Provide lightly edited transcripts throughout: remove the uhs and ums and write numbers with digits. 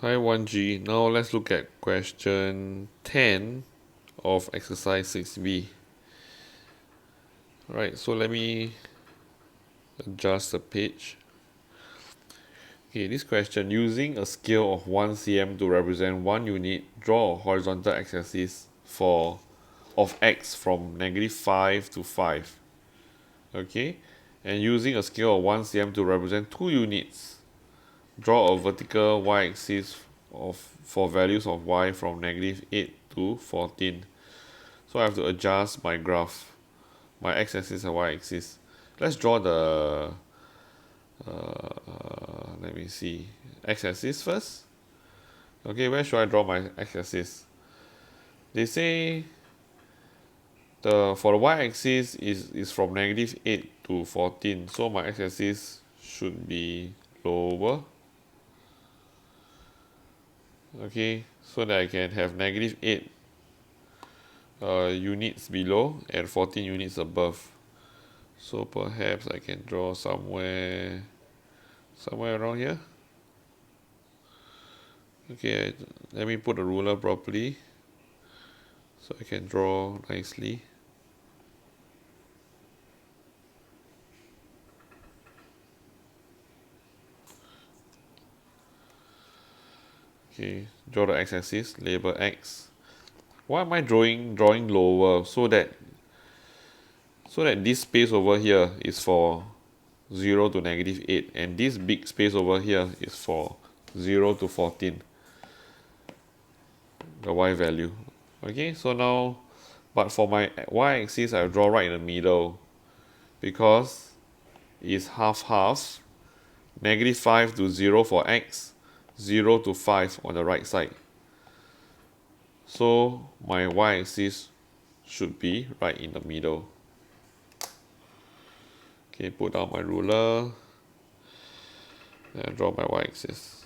Hi 1G, now let's look at question 10 of exercise 6b. Right, so let me adjust the page. Okay, this question, using a scale of 1 cm to represent 1 unit, draw a horizontal x-axis of x from -5 to 5. Okay, and using a scale of 1 cm to represent 2 units, draw a vertical y-axis for values of y from -8 to 14. So I have to adjust my graph, my x-axis and y-axis. Let's draw the, let me see, x-axis first. Okay, where should I draw my x-axis? They say for the y-axis is from -8 to 14. So my x-axis should be lower. Okay, so that I can have -8 units below and 14 units above. So perhaps I can draw somewhere around here. Okay, let me put the ruler properly so I can draw nicely. Okay, draw the x-axis, label x. Why am I drawing lower? So that this space over here is for 0 to -8, and this big space over here is for 0 to 14, the y value. Okay, so now, but for my y-axis I'll draw right in the middle because it's half, -5 to 0 for x, 0 to 5 on the right side. So my y-axis should be right in the middle. Okay, put down my ruler and draw my y-axis.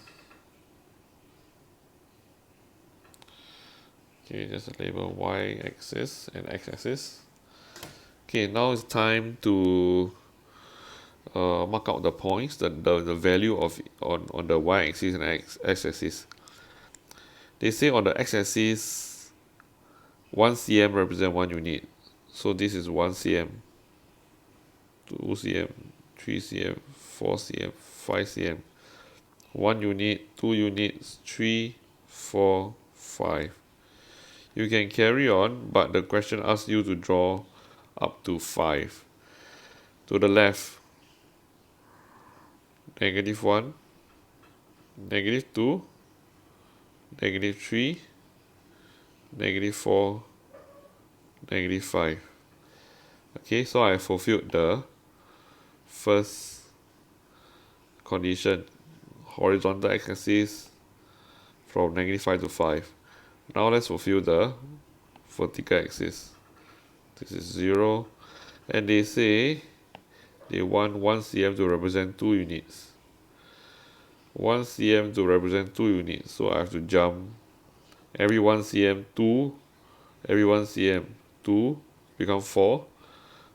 Okay, just label y-axis and x-axis. Okay, now it's time to mark out the points, the value of on the y-axis and x-axis. They say on the x-axis 1 cm represent 1 unit. So this is 1 cm, 2 cm, 3 cm, 4 cm, 5 cm. 1 unit, 2 units, 3, 4, 5. You can carry on, but the question asks you to draw up to 5. To the left, -1, -2, -3, -4, -5. Okay, so I fulfilled the first condition, horizontal x-axis from -5 to 5. Now let's fulfill the vertical axis. This is 0, and they say they want 1 cm to represent 2 units. 1 cm to represent 2 units, so I have to jump every 1 cm 2, every 1 cm 2, become 4.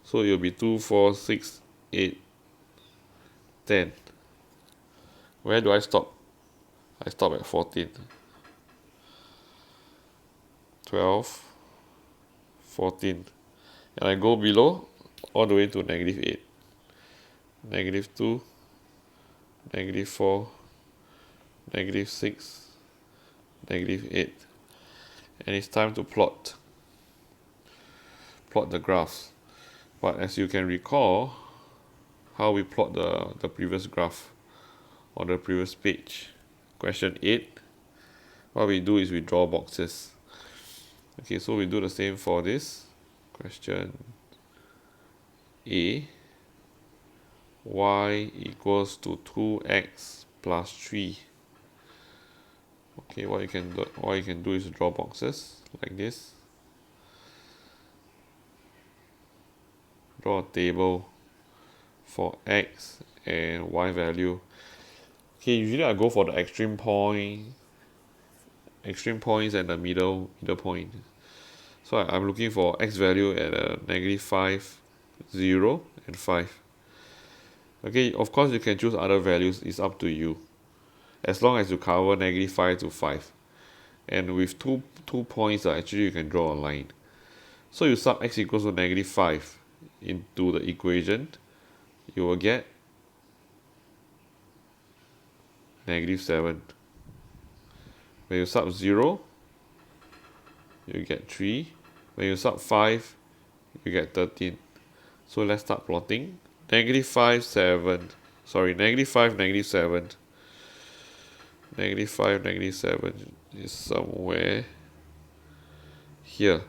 So it will be 2, 4, 6, 8, 10. Where do I stop? I stop at 14. 12, 14. And I go below all the way to -8. -2, -4, -6, -8. And it's time to plot the graphs. But as you can recall how we plot the previous graph on the previous page, question 8, what we do is we draw boxes. Okay, so we do the same for this question A. Y equals to 2x plus 3. Okay, what you can do is draw boxes like this. Draw a table for x and y value. Okay, usually I go for the extreme points and the middle point. So I'm looking for x value at -5, 0, and 5. Okay, of course you can choose other values, it's up to you. as long as you cover -5 to 5. And with two points, actually you can draw a line. So you sub x equals to -5 into the equation, you will get -7. When you sub 0, you get 3. When you sub 5, you get 13. So let's start plotting. -5, 7. Sorry, -5, -7. -5, -7 is somewhere here.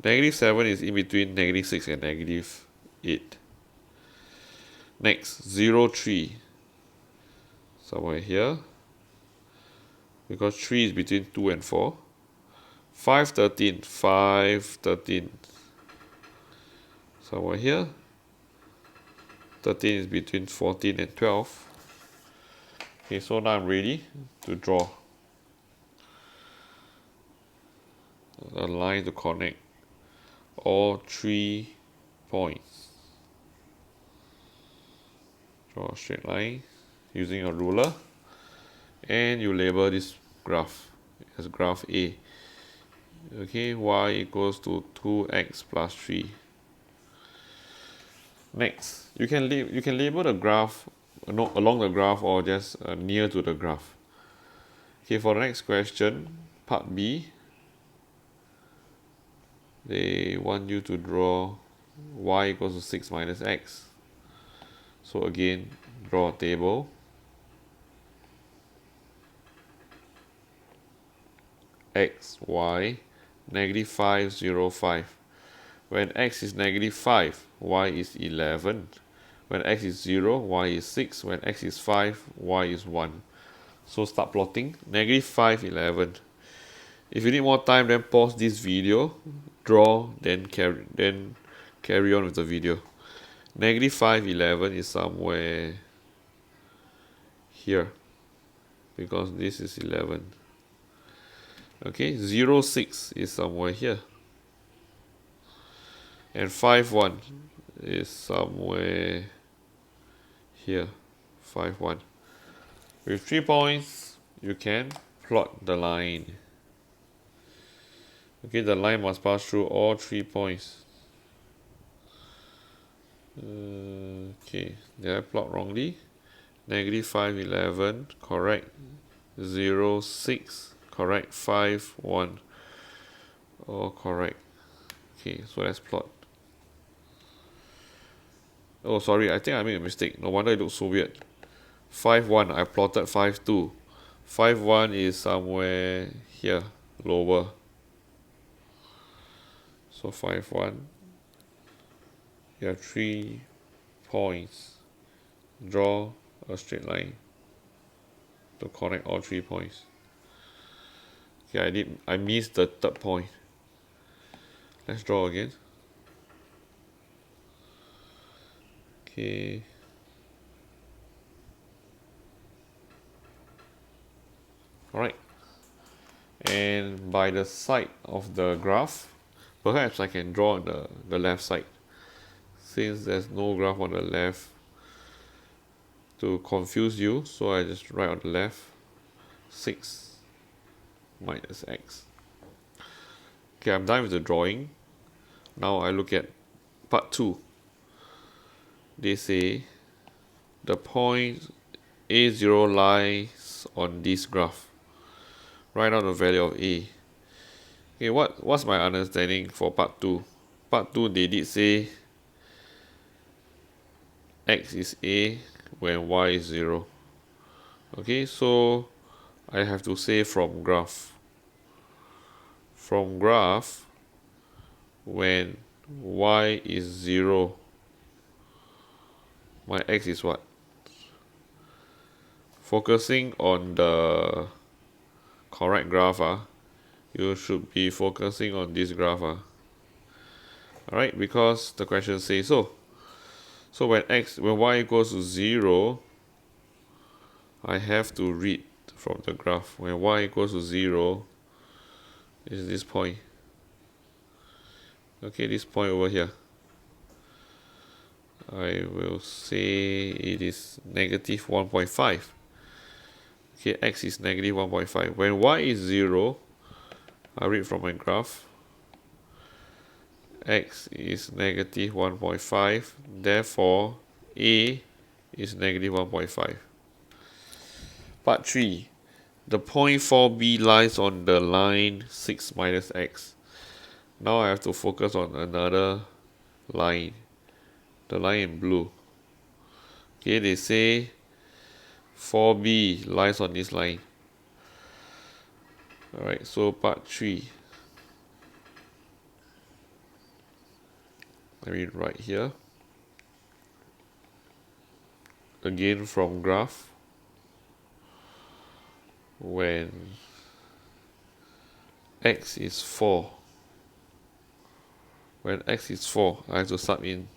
-7 is in between -6 and -8. Next, 0, 3. Somewhere here. Because 3 is between 2 and 4. 5, 13. 5, 13. Somewhere here. 13 is between 14 and 12. Okay, so now I'm ready to draw a line to connect all 3 points. Draw a straight line using a ruler, and you label this graph as graph A. Okay, y equals to 2x plus 3. Next, you can label the graph along the graph or just near to the graph. Okay, for the next question, part B, they want you to draw y equals to 6 minus x. So again, draw a table. X, y, -5, 0, 5. When x is -5, y is 11. When x is 0, y is 6. When x is 5, y is 1. So start plotting. -5, 11. If you need more time, then pause this video, draw, then carry on with the video. -5, 11 is somewhere here, because this is 11. Okay, 0, 6 is somewhere here. And 5, 1 is somewhere here. 5, 1. With 3 points, you can plot the line. Okay, the line must pass through all 3 points. Okay, did I plot wrongly? -5, 11, correct. 0, 6, correct. 5, 1, all correct. Okay, so let's plot. Oh, sorry, I think I made a mistake. No wonder it looks so weird. 5, 1, I plotted 5, 2. 5, 1 is somewhere here, lower. So 5, 1. You have 3 points. Draw a straight line to connect all 3 points. Okay, I missed the third point. Let's draw again. Okay. Alright. And by the side of the graph, perhaps I can draw the left side. Since there's no graph on the left to confuse you, so I just write on the left 6 minus x. Okay, I'm done with the drawing. Now I look at part 2. They say the point A0 lies on this graph. Write down the value of A. Okay, what's my understanding for part 2? Part 2, they did say x is A when y is 0. Okay, so I have to say from graph. From graph, when y is 0, my x is what? Focusing on the correct graph, you should be focusing on this graph. Alright, because the question says so. So when y equals to 0, I have to read from the graph. When y equals to 0 is this point. Okay, this point over here. I will say it is -1.5. Okay, x is negative 1.5. When y is 0, I read from my graph, x is negative 1.5, therefore a is negative 1.5. Part 3. The point 4b lies on the line 6 minus x. Now I have to focus on another line, the line in blue. Okay, they say 4b lies on this line. Alright, so part 3. Let me write here. Again from graph. When x is 4. When x is 4, I have to sub in.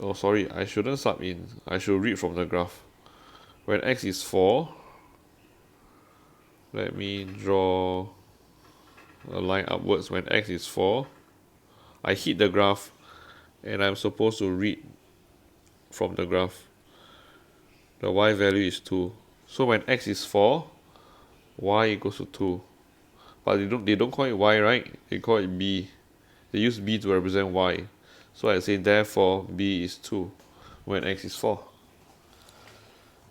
Oh, sorry, I shouldn't sub in. I should read from the graph. When x is 4, let me draw a line upwards. When x is 4, I hit the graph and I'm supposed to read from the graph. The y value is 2. So when x is 4, y equals to 2. But they don't call it y, right? They call it b. They use b to represent y. So I say therefore b is 2 when x is 4.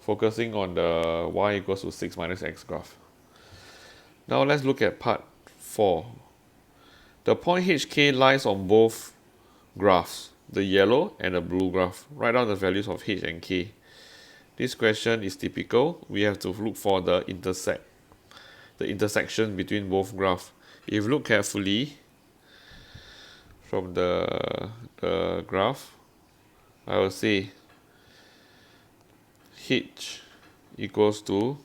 Focusing on the y equals to 6 minus x graph. Now let's look at part 4. The point hk lies on both graphs, the yellow and the blue graph. Write down the values of h and k. This question is typical. We have to look for the intersection between both graphs. If you look carefully from the graph, I will say h equals to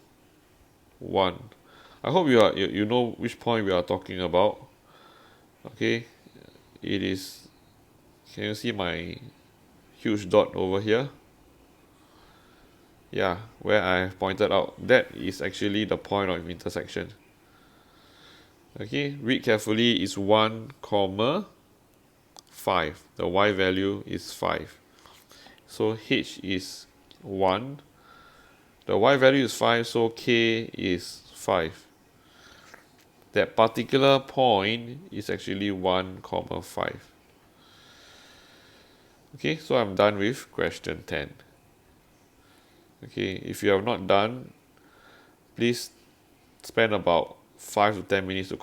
1. I hope you know which point we are talking about. Okay, it is, can you see my huge dot over here? Yeah, where I have pointed out, that is actually the point of intersection. Okay, read carefully, is 1, 5. The y value is 5. So h is 1. The y value is 5, so k is 5. That particular point is actually 1, 5. Okay, so I'm done with question 10. Okay, if you have not done, please spend about 5 to 10 minutes to